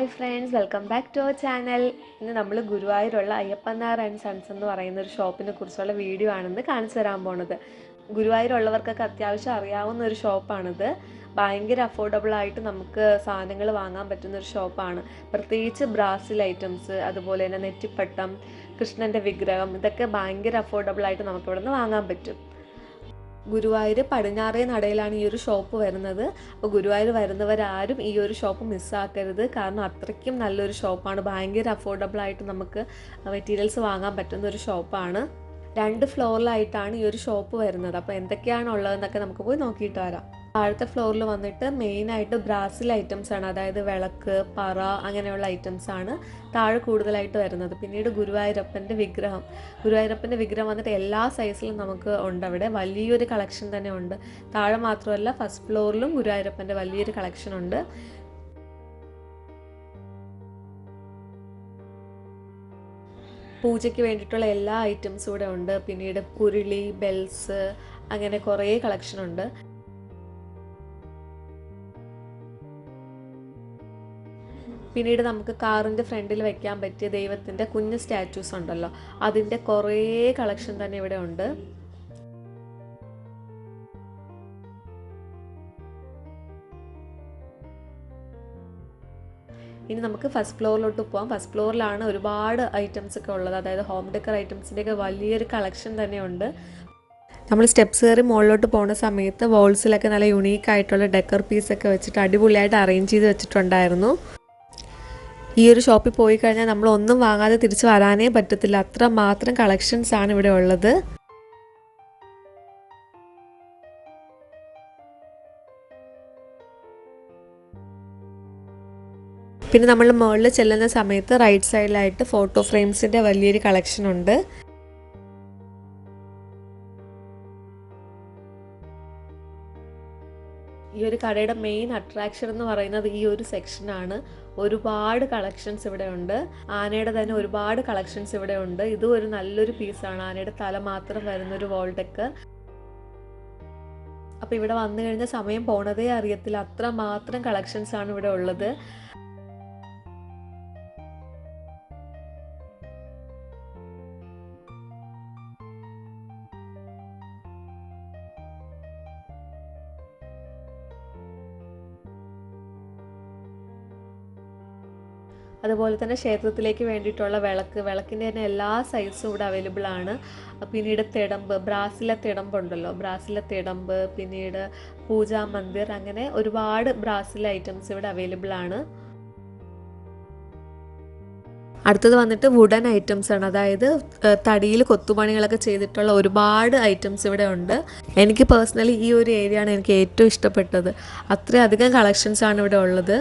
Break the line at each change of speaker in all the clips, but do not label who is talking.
Hi friends, welcome back to our channel. ഇന്ന് നമ്മൾ ഗുരുവായൂരുള്ള അയ്യപ്പനാർ and sons എന്ന് പറയുന്ന ഒരു ഷോപ്പിനെ കുറിച്ചുള്ള വീഡിയോ ആണെന്ന് കാണിച്ചു തരാൻ പോണത്. ഗുരുവായൂരുള്ളവർക്കൊക്കെ അത്യാവശ്യം അറിയാവുന്ന ഒരു ഷോപ്പാണിത്. ഭയങ്കര അഫോർഡബിൾ ആയിട്ട് നമുക്ക് സാധനങ്ങൾ വാങ്ങാൻ പറ്റുന്ന ഒരു ഷോപ്പാണ്. പ്രത്യേകിച്ച് ബ്രാസിൽ ഐറ്റംസ്, അതുപോലെ തന്നെ നെറ്റിപ്പട്ടം, കൃഷ്ണൻ്റെ വിഗ്രഹം, ഇതൊക്കെ ഭയങ്കര അഫോർഡബിൾ ആയിട്ട് നമുക്കിവിടെ നിന്ന് വാങ്ങാൻ പറ്റും. ഗുരുവായൂർ പടിഞ്ഞാറേ നടയിലാണ് ഈ ഒരു ഷോപ്പ് വരുന്നത്. അപ്പോൾ ഗുരുവായൂർ വരുന്നവരാരും ഈ ഒരു ഷോപ്പ് മിസ്സാക്കരുത്. കാരണം അത്രയ്ക്കും നല്ലൊരു ഷോപ്പാണ്. ഭയങ്കര അഫോർഡബിൾ ആയിട്ട് നമുക്ക് മെറ്റീരിയൽസ് വാങ്ങാൻ പറ്റുന്ന ഒരു ഷോപ്പാണ്. 2 ഫ്ലോറിലായിട്ടാണ് ഈ ഒരു ഷോപ്പ് വരുന്നത്. അപ്പോൾ എന്തൊക്കെയാണ് ഉള്ളതെന്നൊക്കെ നമുക്ക് പോയി നോക്കിയിട്ട് വരാം. താഴത്തെ ഫ്ലോറിൽ വന്നിട്ട് മെയിനായിട്ട് ബ്രാസിൽ ഐറ്റംസ് ആണ്, അതായത് വിളക്ക്, പറ, അങ്ങനെയുള്ള ഐറ്റംസ് ആണ് താഴെ കൂടുതലായിട്ട് വരുന്നത്. പിന്നീട് ഗുരുവായൂരപ്പൻ്റെ വിഗ്രഹം വന്നിട്ട് എല്ലാ സൈസിലും നമുക്ക് ഉണ്ട്. അവിടെ വലിയൊരു കളക്ഷൻ തന്നെ ഉണ്ട്. താഴെ മാത്രമല്ല, ഫസ്റ്റ് ഫ്ലോറിലും ഗുരുവായൂരപ്പൻ്റെ വലിയൊരു കളക്ഷൻ ഉണ്ട്. പൂജയ്ക്ക് വേണ്ടിയിട്ടുള്ള എല്ലാ ഐറ്റംസും ഇവിടെ ഉണ്ട്. പിന്നീട് കുരുളി, ബെൽസ്, അങ്ങനെ കുറേ കളക്ഷൻ ഉണ്ട്. പിന്നീട് നമുക്ക് കാറിൻ്റെ ഫ്രണ്ടിൽ വെക്കാൻ പറ്റിയ ദൈവത്തിൻ്റെ കുഞ്ഞ് സ്റ്റാച്യൂസ് ഉണ്ടല്ലോ, അതിൻ്റെ കുറേ കളക്ഷൻ തന്നെ ഇവിടെ ഉണ്ട്. ഇനി നമുക്ക് ഫസ്റ്റ് ഫ്ലോറിലോട്ട് പോകാം. ഫസ്റ്റ് ഫ്ലോറിലാണ് ഒരുപാട് ഐറ്റംസ് ഒക്കെ ഉള്ളത്. അതായത് ഹോം ഡെക്കർ ഐറ്റംസിൻ്റെയൊക്കെ വലിയൊരു കളക്ഷൻ തന്നെയുണ്ട്. നമ്മൾ സ്റ്റെപ്സ് കയറി മുകളിലോട്ട് പോകുന്ന സമയത്ത് വോൾസിലൊക്കെ നല്ല യുണീക്കായിട്ടുള്ള ഡെക്കർ പീസൊക്കെ വെച്ചിട്ട് അടിപൊളിയായിട്ട് അറേഞ്ച് ചെയ്ത് വെച്ചിട്ടുണ്ടായിരുന്നു. ഈ ഒരു ഷോപ്പിൽ പോയി കഴിഞ്ഞാൽ നമ്മൾ ഒന്നും വാങ്ങാതെ തിരിച്ച് വരാനേ പറ്റത്തില്ല. അത്ര മാത്രം കളക്ഷൻസ് ആണ് ഇവിടെ ഉള്ളത്. പിന്നെ നമ്മൾ മുകളിൽ ചെല്ലുന്ന സമയത്ത് റൈറ്റ് സൈഡിലായിട്ട് ഫോട്ടോ ഫ്രെയിംസിൻ്റെ വലിയൊരു കളക്ഷൻ ഉണ്ട്. ഈ ഒരു കടയുടെ മെയിൻ അട്രാക്ഷൻ എന്ന് പറയുന്നത് ഈ ഒരു സെക്ഷനാണ്. ഒരുപാട് കളക്ഷൻസ് ഇവിടെ ഉണ്ട്. ആനയുടെ തന്നെ ഒരുപാട് കളക്ഷൻസ് ഇവിടെ ഉണ്ട്. ഇതും ഒരു നല്ലൊരു പീസാണ്. ആനയുടെ തല മാത്രം വരുന്നൊരു വോൾ ഡെക്കർ. അപ്പോൾ ഇവിടെ വന്നു കഴിഞ്ഞാൽ സമയം പോണതേ അറിയത്തില്ല. അത്ര മാത്രം കളക്ഷൻസ് ആണ് ഇവിടെ ഉള്ളത്. അതുപോലെ തന്നെ ക്ഷേത്രത്തിലേക്ക് വേണ്ടിയിട്ടുള്ള വിളക്കിൻ്റെ തന്നെ എല്ലാ സൈസും ഇവിടെ അവൈലബിൾ ആണ്. പിന്നീട് തിടമ്പ്, ബ്രാസിലെ തിടമ്പുണ്ടല്ലോ, ബ്രാസിലെ തിടമ്പ്, പിന്നീട് പൂജാ മന്ദിർ, അങ്ങനെ ഒരുപാട് ബ്രാസിലെ ഐറ്റംസ് ഇവിടെ അവൈലബിൾ ആണ്. അടുത്തത് വന്നിട്ട് വുഡൻ ഐറ്റംസ് ആണ്. അതായത് തടിയിൽ കൊത്തുപണികളൊക്കെ ചെയ്തിട്ടുള്ള ഒരുപാട് ഐറ്റംസ് ഇവിടെ ഉണ്ട്. എനിക്ക് പേഴ്സണലി ഈ ഒരു ഏരിയ ആണ് എനിക്ക് ഏറ്റവും ഇഷ്ടപ്പെട്ടത്. അത്രയധികം കളക്ഷൻസ് ആണ് ഇവിടെ ഉള്ളത്.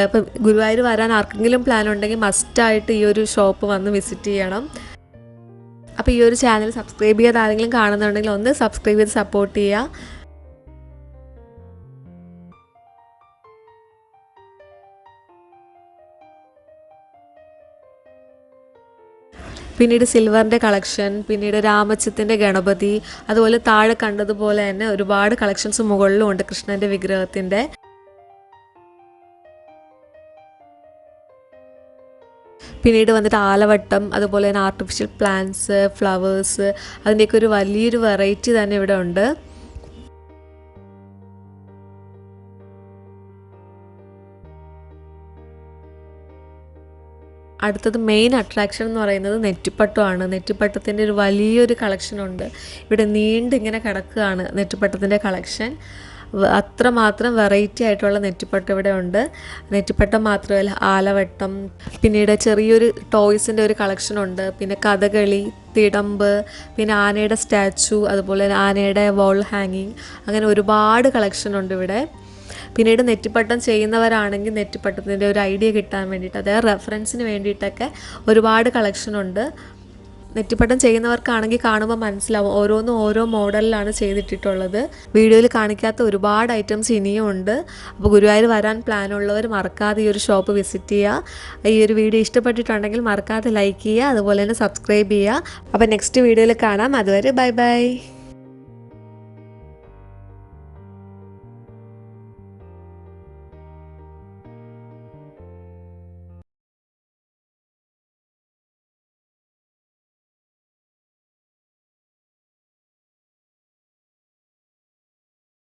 ഇപ്പം ഗുരുവായൂർ വരാൻ ആർക്കെങ്കിലും പ്ലാൻ ഉണ്ടെങ്കിൽ മസ്റ്റായിട്ട് ഈ ഒരു ഷോപ്പ് വന്ന് വിസിറ്റ് ചെയ്യണം. അപ്പോൾ ഈ ഒരു ചാനൽ സബ്സ്ക്രൈബ് ചെയ്യാതെ ആരെങ്കിലും കാണുന്നുണ്ടെങ്കിൽ ഒന്ന് സബ്സ്ക്രൈബ് ചെയ്ത് സപ്പോർട്ട് ചെയ്യുക. പിന്നീട് സിൽവറിൻ്റെ കളക്ഷൻ, പിന്നീട് രാമച്ചത്തിൻ്റെ ഗണപതി, അതുപോലെ താഴെ കണ്ടതുപോലെ തന്നെ ഒരുപാട് കളക്ഷൻസ് മുകളിലും ഉണ്ട് കൃഷ്ണൻ്റെ വിഗ്രഹത്തിൻ്റെ. പിന്നീട് വന്നിട്ട് ആലവട്ടം, അതുപോലെ തന്നെ ആർട്ടിഫിഷ്യൽ പ്ലാന്റ്സ്, ഫ്ലവേഴ്സ്, അതിൻ്റെയൊക്കെ ഒരു വലിയൊരു വെറൈറ്റി തന്നെ ഇവിടെ ഉണ്ട്. അടുത്തത് മെയിൻ അട്രാക്ഷൻ എന്ന് പറയുന്നത് നെറ്റിപ്പട്ടമാണ്. നെറ്റിപ്പട്ടത്തിൻ്റെ ഒരു വലിയൊരു കളക്ഷൻ ഉണ്ട്. ഇവിടെ നീണ്ടിങ്ങനെ കിടക്കുകയാണ് നെറ്റിപ്പട്ടത്തിൻ്റെ കളക്ഷൻ. അത്രമാത്രം വെറൈറ്റി ആയിട്ടുള്ള നെറ്റിപ്പട്ടം ഇവിടെ ഉണ്ട്. നെറ്റിപ്പട്ടം മാത്രമല്ല, ആലവട്ടം, പിന്നീട് ചെറിയൊരു ടോയ്സിൻ്റെ ഒരു കളക്ഷൻ ഉണ്ട്. പിന്നെ കഥകളി, തിടമ്പ്, പിന്നെ ആനയുടെ സ്റ്റാച്ചു, അതുപോലെ ആനയുടെ വോൾ ഹാങ്ങിങ്, അങ്ങനെ ഒരുപാട് കളക്ഷൻ ഉണ്ട് ഇവിടെ. പിന്നീട് നെറ്റിപ്പട്ടം ചെയ്യുന്നവരാണെങ്കിൽ നെറ്റിപ്പട്ടത്തിൻ്റെ ഒരു ഐഡിയ കിട്ടാൻ വേണ്ടിയിട്ട്, അതായത് റെഫറൻസിന് വേണ്ടിയിട്ടൊക്കെ ഒരുപാട് കളക്ഷൻ ഉണ്ട്. നെറ്റിപ്പട്ടം ചെയ്യുന്നവർക്കാണെങ്കിൽ കാണുമ്പോൾ മനസ്സിലാവും ഓരോന്നും ഓരോ മോഡലിലാണ് ചെയ്തിട്ടിട്ടുള്ളത്. വീഡിയോയിൽ കാണിക്കാത്ത ഒരുപാട് ഐറ്റംസ് ഇനിയും ഉണ്ട്. അപ്പോൾ ഗുരുവായൂർ വരാൻ പ്ലാനുള്ളവർ മറക്കാതെ ഈ ഒരു ഷോപ്പ് വിസിറ്റ് ചെയ്യുക. ഈ ഒരു വീഡിയോ ഇഷ്ടപ്പെട്ടിട്ടുണ്ടെങ്കിൽ മറക്കാതെ ലൈക്ക് ചെയ്യുക, അതുപോലെ തന്നെ സബ്സ്ക്രൈബ് ചെയ്യുക. അപ്പോൾ നെക്സ്റ്റ് വീഡിയോയിൽ കാണാം. അതുവരെ ബൈ ബൈ.